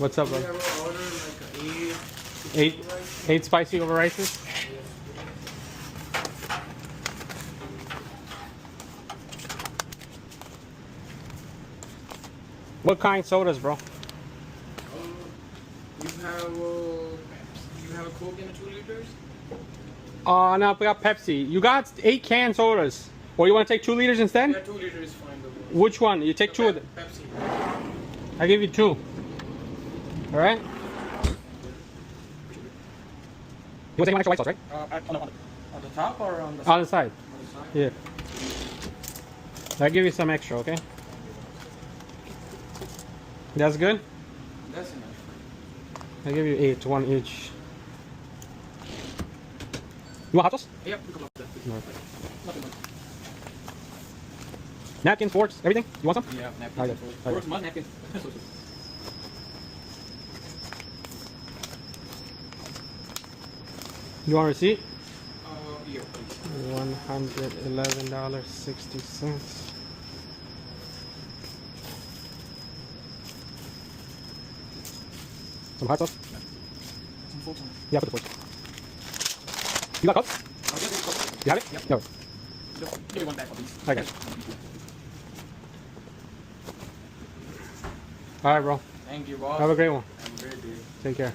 What's up, bro? We ever order like Eight spicy over rices? What kind sodas, bro? you have a Coke in the 2 liters? No, we got Pepsi. You got 8 canned sodas. Or you want to take 2 liters instead? Yeah, 2 liters is fine. Though. Which one? You take 2 of them. Pepsi. I give you 2. Alright? You want to take one extra white sauce, right? On the top or on the side? On the side. On the side? Yeah. I'll give you some extra, okay? That's good? That's enough. I'll give you 8, 1 each. You want hot sauce? Yeah, we can love that. No. Nothing much. Napkins, forks, everything? You want some? Yeah, napkins. Okay. Forks, mud, napkins. You want a receipt? Yeah, please. $111.60. Some hot sauce? Some forks on it. Yeah, put the forks. You got cups? You have it? Yep. No. Just give me one back, please. Okay. Alright, bro. Thank you, boss. Have a great one. I'm very good. Take care.